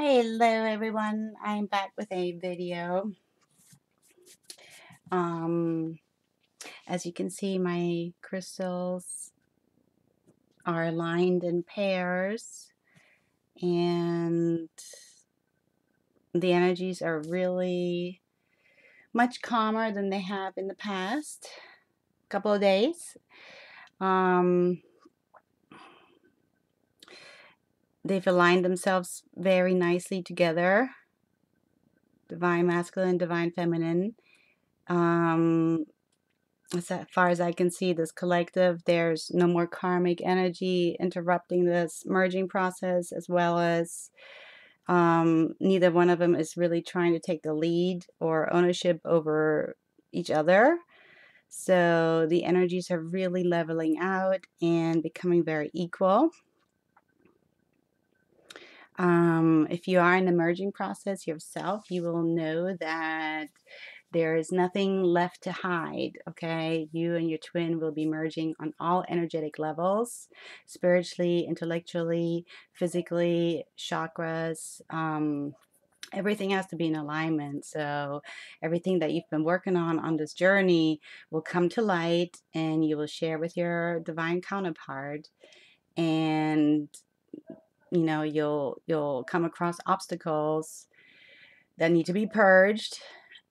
Hello everyone, I'm back with a video. Um, as you can see, my crystals are aligned in pairs and the energies are really much calmer than they have in the past couple of days. They've aligned themselves very nicely together, divine masculine, divine feminine. As far as I can see, this collective, there's no more karmic energy interrupting this merging process, as well as neither one of them is really trying to take the lead or ownership over each other. So the energies are really leveling out and becoming very equal. If you are in the merging process yourself, you will know that there is nothing left to hide, okay? You and your twin will be merging on all energetic levels, spiritually, intellectually, physically, chakras. Everything has to be in alignment. So everything that you've been working on this journey will come to light and you will share with your divine counterpart. And you know, you'll come across obstacles that need to be purged,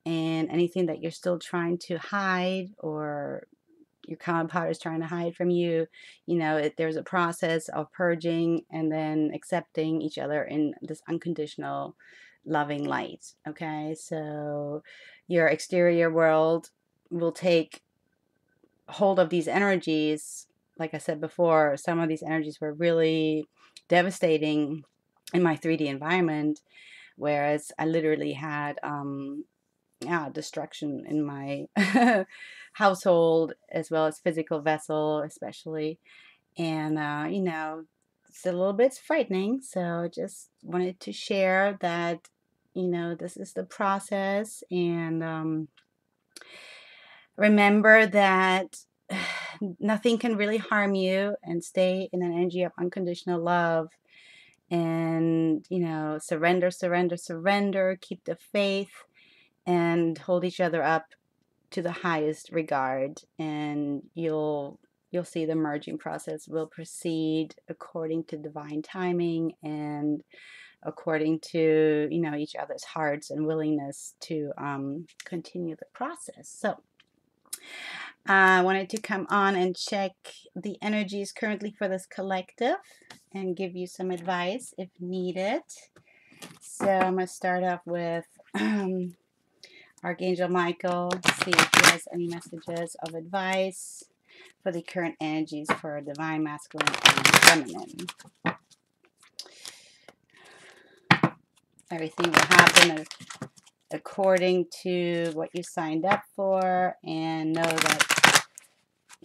and anything that you're still trying to hide or your counterpart is trying to hide from you, you know, there's a process of purging and then accepting each other in this unconditional loving light. Okay, so your exterior world will take hold of these energies. Like I said before, some of these energies were really devastating in my 3D environment, whereas I literally had destruction in my household as well as physical vessel, especially. And you know, it's a little bit frightening. So just wanted to share that, you know, this is the process, and remember that nothing can really harm you, and stay in an energy of unconditional love. And you know, surrender, surrender, surrender. Keep the faith and hold each other up to the highest regard, and you'll see the merging process will proceed according to divine timing and according to, you know, each other's hearts and willingness to continue the process. So I wanted to come on and check the energies currently for this collective and give you some advice if needed. So I'm going to start off with Archangel Michael, see if he has any messages of advice for the current energies for divine masculine and feminine. Everything will happen according to what you signed up for, and know that,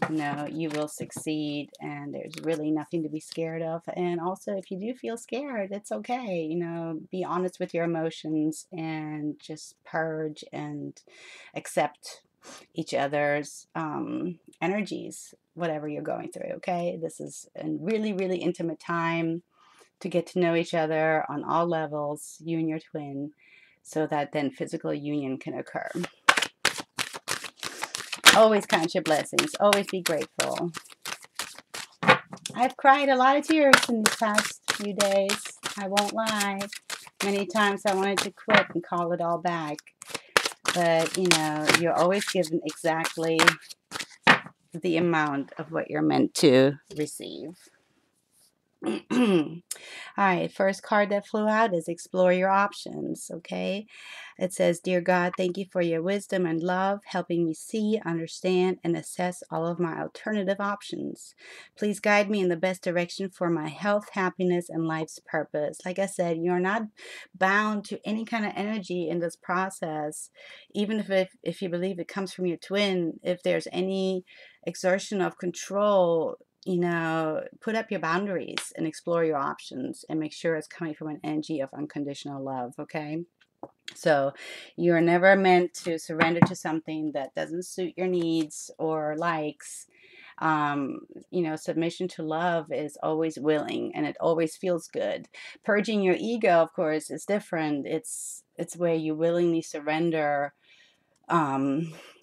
you know, you will succeed and there's really nothing to be scared of. And also, if you do feel scared, it's okay. You know, be honest with your emotions and just purge and accept each other's energies, whatever you're going through. Okay, this is a really, really intimate time to get to know each other on all levels, you and your twin, so that then physical union can occur. Always count your blessings. Always be grateful. I've cried a lot of tears in these past few days. I won't lie. Many times I wanted to quit and call it all back. But, you know, you're always given exactly the amount of what you're meant to receive. All right, first card that flew out is explore your options, okay? It says, Dear God, thank you for your wisdom and love, helping me see, understand, and assess all of my alternative options. Please guide me in the best direction for my health, happiness, and life's purpose. Like I said, you're not bound to any kind of energy in this process, even if you believe it comes from your twin. If there's any exertion of control, you know, put up your boundaries and explore your options and make sure it's coming from an energy of unconditional love, okay? So you're never meant to surrender to something that doesn't suit your needs or likes. You know, submission to love is always willing, and it always feels good. Purging your ego, of course, is different. It's where you willingly surrender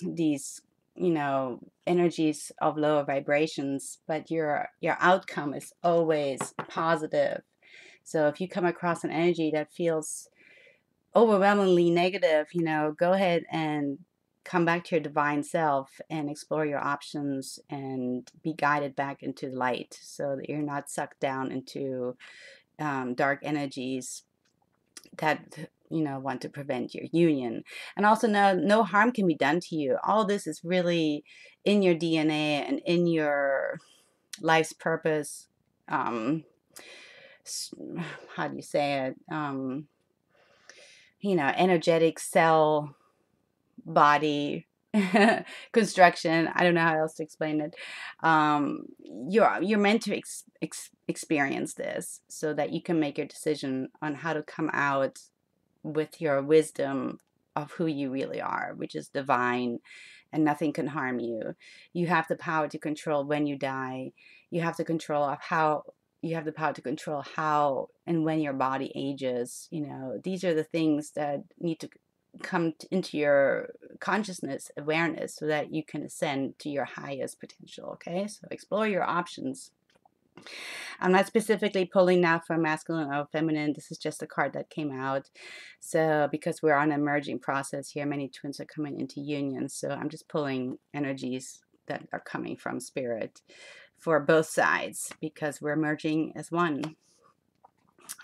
these, you know, energies of lower vibrations, but your outcome is always positive. So if you come across an energy that feels overwhelmingly negative, you know, go ahead and come back to your divine self and explore your options and be guided back into light so that you're not sucked down into dark energies that, you know, want to prevent your union. And also, no harm can be done to you. All this is really in your DNA and in your life's purpose. How do you say it? You know, energetic cell body construction. I don't know how else to explain it. You're meant to experience this so that you can make your decision on how to come out with your wisdom of who you really are, which is divine, and nothing can harm you. You have the power to control when you die. You have the control of how you have the power to control how and when your body ages. You know, these are the things that need to come into your consciousness awareness so that you can ascend to your highest potential. Okay, so explore your options. I'm not specifically pulling now for masculine or feminine. This is just a card that came out. So because we're on an emerging process here, many twins are coming into union. So I'm just pulling energies that are coming from spirit for both sides because we're merging as one.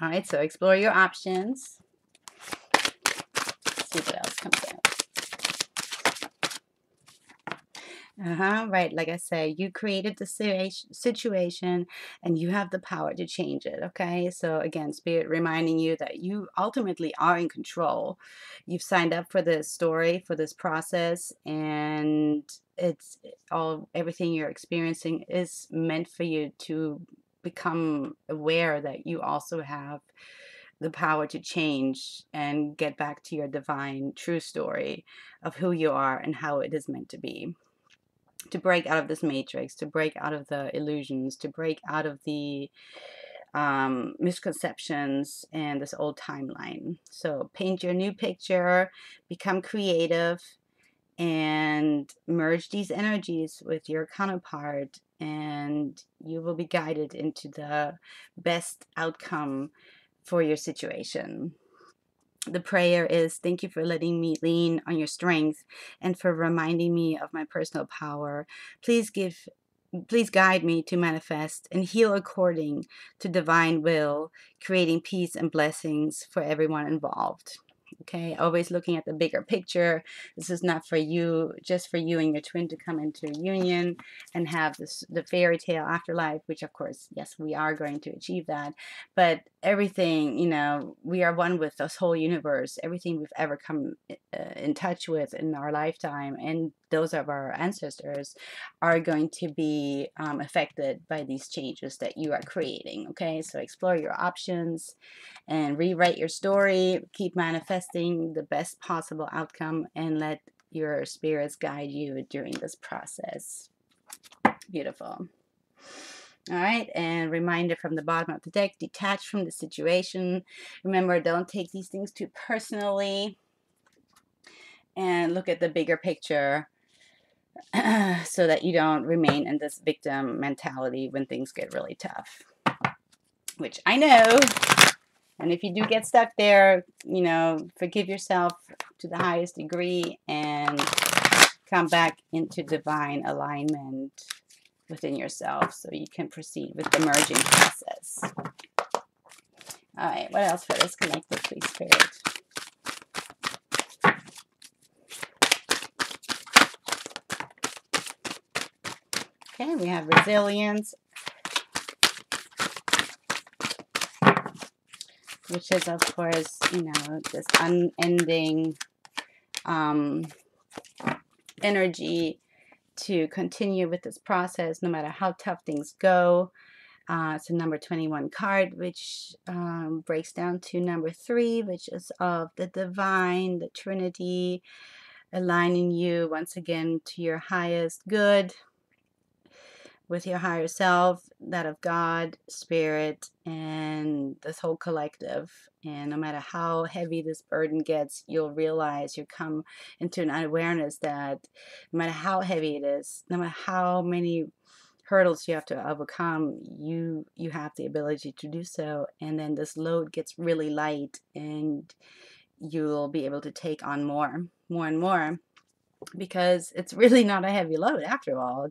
All right, so explore your options. Let's see what else comes out. Right. Like I say, you created the situation and you have the power to change it. Okay. So again, spirit reminding you that you ultimately are in control. You've signed up for this story, for this process, and it's everything you're experiencing is meant for you to become aware that you also have the power to change and get back to your divine true story of who you are and how it is meant to be, to break out of this matrix, to break out of the illusions, to break out of the misconceptions and this old timeline. So paint your new picture, become creative, and merge these energies with your counterpart, and you will be guided into the best outcome for your situation. The prayer is, thank you for letting me lean on your strength and for reminding me of my personal power. Please guide me to manifest and heal according to divine will, creating peace and blessings for everyone involved. Okay, always looking at the bigger picture. This is not for you, just for you and your twin to come into union and have the fairy tale afterlife, which of course, yes, we are going to achieve that. But everything, you know, we are one with this whole universe. Everything we've ever come in touch with in our lifetime, and those of our ancestors, are going to be affected by these changes that you are creating. Okay, so explore your options and rewrite your story. Keep manifesting the best possible outcome and let your spirits guide you during this process. Beautiful. All right, and reminder from the bottom of the deck, detach from the situation. Remember, don't take these things too personally and look at the bigger picture so that you don't remain in this victim mentality when things get really tough, which I know. And if you do get stuck there, you know, forgive yourself to the highest degree and come back into divine alignment within yourself so you can proceed with the merging process. All right, what else for this collective, please, Spirit? Okay, we have resilience, which is, of course, you know, this unending energy to continue with this process no matter how tough things go. It's a number 21 card, which breaks down to number 3, which is of the divine, the Trinity, aligning you once again to your highest good. with your higher self, that of God, spirit, and this whole collective. And no matter how heavy this burden gets, you'll realize, you come into an awareness that no matter how heavy it is, no matter how many hurdles you have to overcome, you have the ability to do so. And then this load gets really light, and you'll be able to take on more and more, because it's really not a heavy load after all.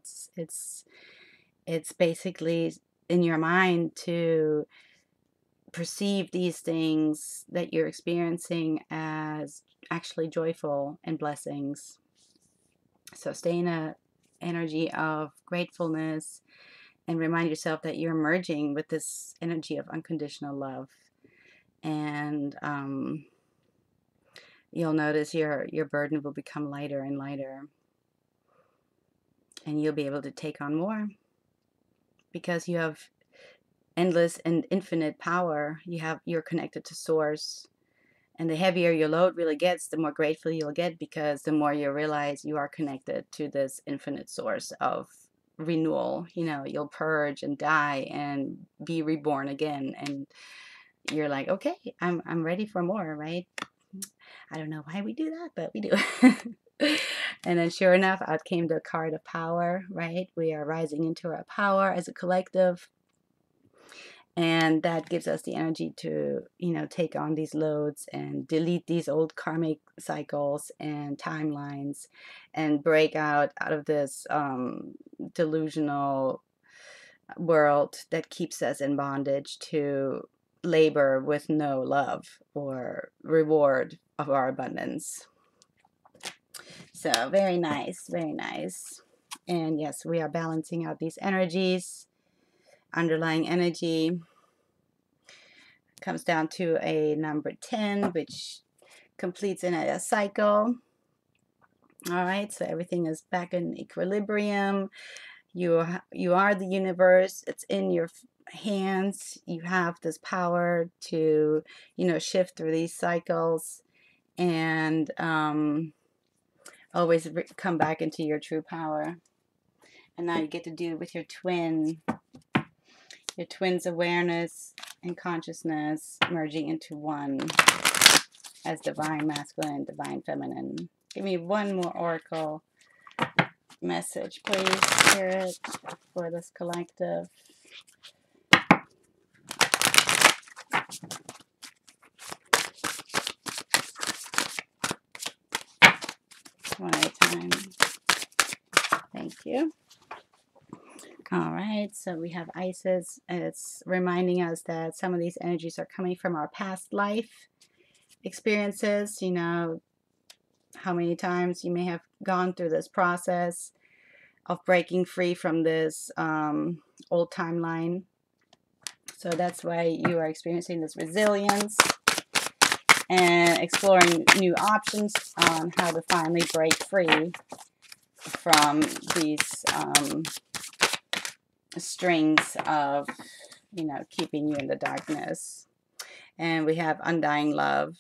It's basically in your mind to perceive these things that you're experiencing as actually joyful and blessings. So stay in a energy of gratefulness and remind yourself that you're merging with this energy of unconditional love. And you'll notice your burden will become lighter and lighter, and you'll be able to take on more, because you have endless and infinite power. You're connected to source. And the heavier your load really gets, the more grateful you'll get, because the more you realize you are connected to this infinite source of renewal. You'll purge and die and be reborn again, and you're like, okay, I'm ready for more, right? I don't know why we do that, but we do. And then sure enough, out came the card of power, right? We are rising into our power as a collective. And that gives us the energy to, take on these loads and delete these old karmic cycles and timelines, and break out of this delusional world that keeps us in bondage to labor with no love or reward of our abundance. So very nice, very nice. And yes, we are balancing out these energies. Underlying energy comes down to a number 10, which completes in a cycle. All right, so everything is back in equilibrium. You are the universe. It's in your hands. You have this power to, shift through these cycles, and always come back into your true power. And now you get to do it with your twin. Your twin's awareness and consciousness merging into one as divine masculine, divine feminine. Give me one more oracle message, please, Spirit, for this collective. One at a time. Thank you. All right, so we have Isis. It's reminding us that some of these energies are coming from our past life experiences. How many times you may have gone through this process of breaking free from this old timeline. So that's why you are experiencing this resilience and exploring new options on how to finally break free from these strings of, keeping you in the darkness. And we have undying love.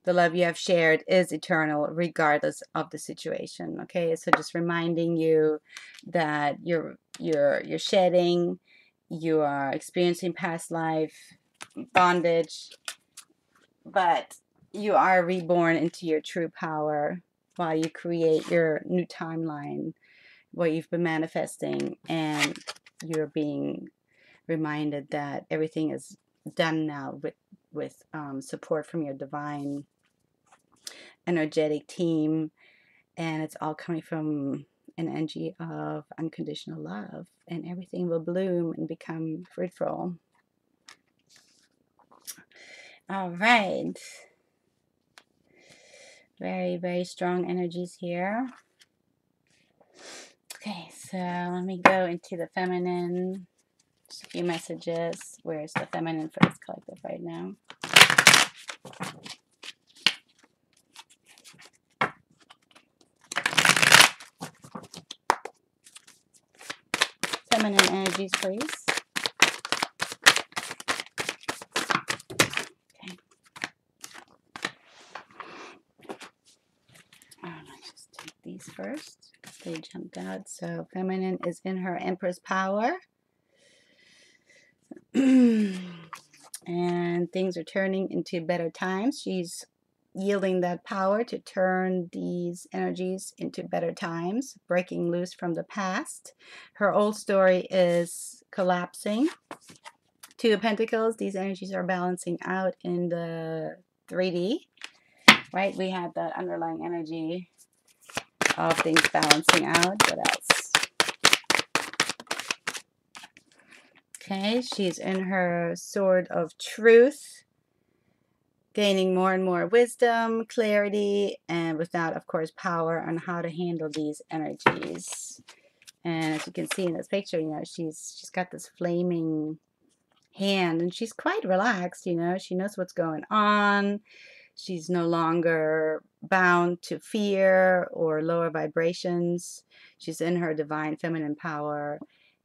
The love you have shared is eternal regardless of the situation. Okay, so just reminding you that you're shedding, you are experiencing past life bondage, but you are reborn into your true power while you create your new timeline, what you've been manifesting, and you're being reminded that everything is done now with support from your divine energetic team, and it's all coming from an energy of unconditional love, and everything will bloom and become fruitful. All right, very, very strong energies here. Okay, so let me go into the feminine. Just a few messages. Where's the feminine for this collective right now? Feminine energies, please. Okay. Let's just take these first. They jumped out. So feminine is in her Empress power. And things are turning into better times. She's yielding that power to turn these energies into better times, breaking loose from the past. Her old story is collapsing. Two of Pentacles, these energies are balancing out in the 3D, right? We had that underlying energy of things balancing out. What else? Okay, she's in her sword of truth, gaining more and more wisdom, clarity, and without, of course, power on how to handle these energies. And as you can see in this picture, you know, she's got this flaming hand, and she's quite relaxed, you know. She knows what's going on. She's no longer bound to fear or lower vibrations. She's in her divine feminine power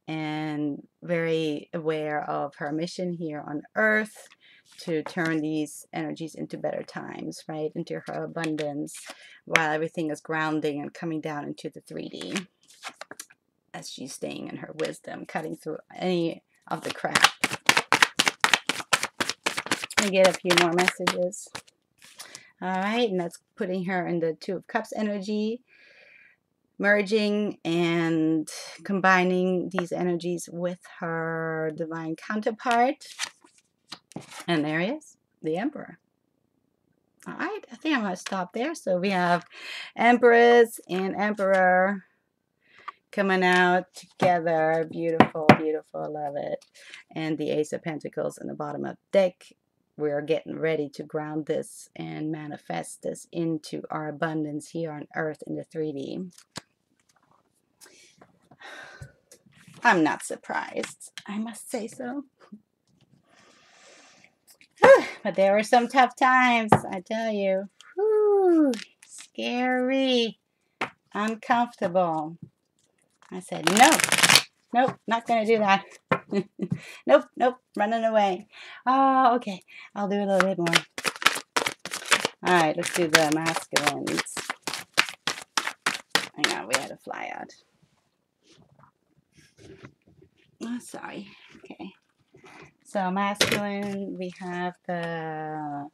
and very aware of her mission here on earth to turn these energies into better times, right? Into her abundance, while everything is grounding and coming down into the 3D as she's staying in her wisdom, cutting through any of the crap. I get a few more messages. All right, and that's putting her in the Two of Cups energy, merging and combining these energies with her divine counterpart. And there he is, the Emperor. All right, I think I'm going to stop there. So we have Empress and Emperor coming out together. Beautiful, beautiful. I love it. And the Ace of Pentacles in the bottom of the deck. We're getting ready to ground this and manifest this into our abundance here on earth in the 3D. I'm not surprised, I must say so. But there were some tough times, I tell you. Whew, scary, uncomfortable. I said, no, nope, not going to do that. Nope, nope, running away. Oh, okay, I'll do a little bit more. All right, let's do the masculines. Hang on, we had to fly out. Oh, sorry. Okay. So masculine, we have the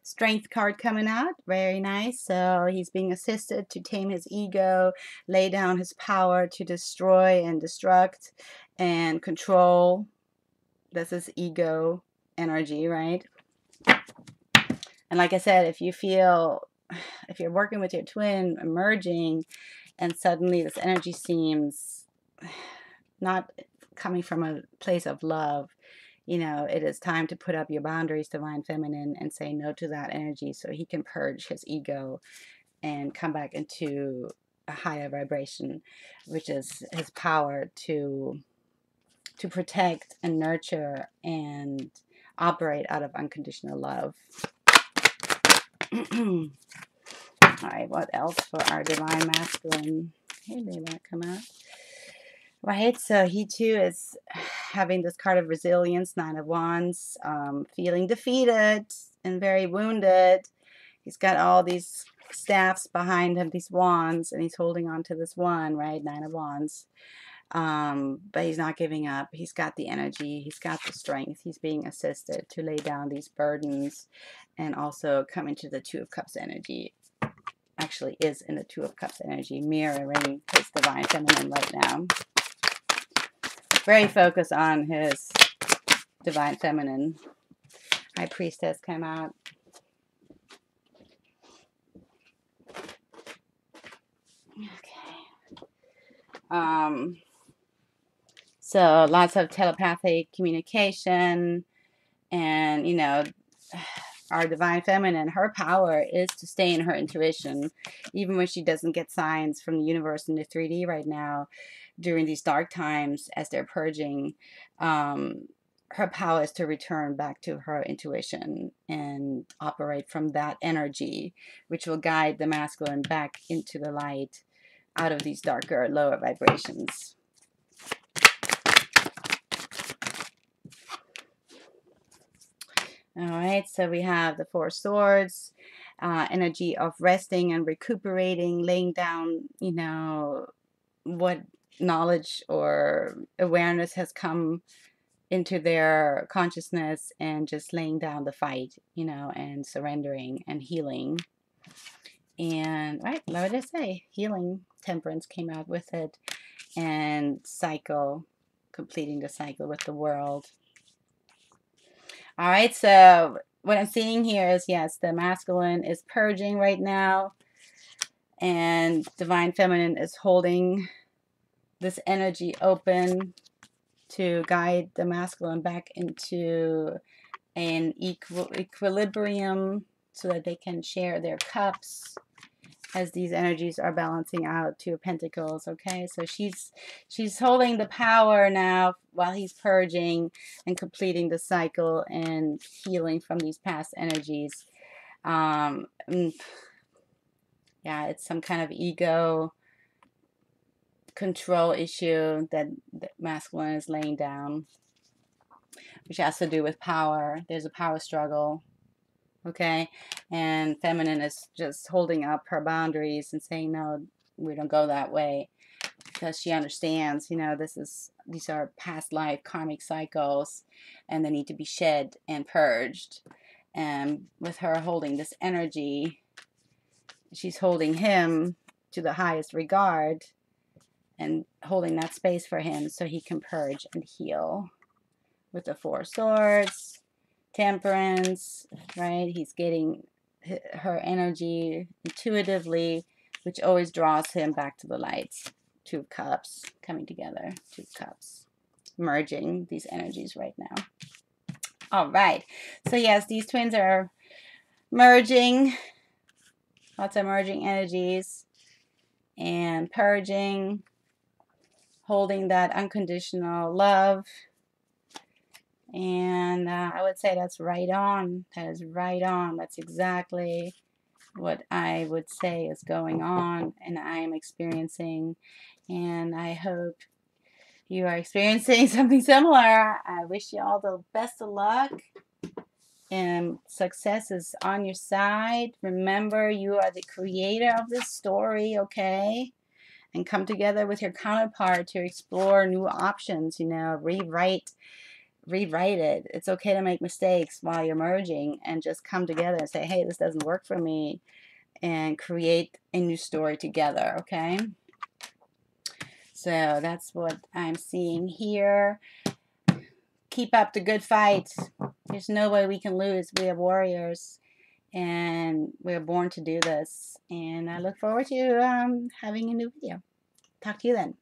Strength card coming out. Very nice. So he's being assisted to tame his ego, lay down his power to destroy and destruct and control. This is ego energy, right? And like I said, if you're working with your twin, emerging, and suddenly this energy seems not coming from a place of love, you know, it is time to put up your boundaries, divine feminine, and say no to that energy so he can purge his ego and come back into a higher vibration, which is his power to protect and nurture and operate out of unconditional love. All right, what else for our divine masculine? Hey, they want to come out. Right, so he too is having this card of resilience, Nine of Wands, feeling defeated and very wounded. He's got all these staffs behind him, these wands, and he's holding on to this one, right, Nine of Wands. But he's not giving up. He's got the energy. He's got the strength. He's being assisted to lay down these burdens and also come into the Two of Cups energy. Actually is in the Two of Cups energy, mirroring his divine feminine right now. Very focused on his divine feminine. High Priestess came out. Okay. So lots of telepathic communication, and you know, our divine feminine, her power is to stay in her intuition, even when she doesn't get signs from the universe in the 3D right now. During these dark times, as they're purging, her power is to return back to her intuition and operate from that energy, which will guide the masculine back into the light, out of these darker, lower vibrations. All right, so we have the Four Swords, energy of resting and recuperating, laying down, you know, what knowledge or awareness has come into their consciousness, and just laying down the fight, you know, and surrendering and healing. And right, what did I say? Healing, temperance came out with it, and cycle, completing the cycle with the world. All right, so what I'm seeing here is, yes, the masculine is purging right now, and divine feminine is holding this energy open to guide the masculine back into an equilibrium, so that they can share their cups as these energies are balancing out. Two of Pentacles. Okay, so she's holding the power now while he's purging and completing the cycle and healing from these past energies. Yeah, it's some kind of ego control issue that the masculine is laying down, which has to do with power. There's a power struggle. Okay, and feminine is just holding up her boundaries and saying, no, we don't go that way, because she understands, you know, these are past life karmic cycles, and they need to be shed and purged. And with her holding this energy, she's holding him to the highest regard and holding that space for him so he can purge and heal. With the Four Swords, temperance, right? He's getting her energy intuitively, which always draws him back to the light. Two of Cups coming together. Two of Cups. Merging these energies right now. All right. So yes, these twins are merging. Lots of merging energies. And purging. Holding that unconditional love. And I would say that's right on. That is right on. That's exactly what I would say is going on and I am experiencing. And I hope you are experiencing something similar. I wish you all the best of luck. And success is on your side. Remember, you are the creator of this story, okay? And come together with your counterpart to explore new options, you know, rewrite it. It's okay to make mistakes while you're merging, and just come together and say, hey, this doesn't work for me, and create a new story together. Okay, so that's what I'm seeing here. Keep up the good fight. There's no way we can lose. We are warriors, and we're born to do this. And I look forward to having a new video. Talk to you then.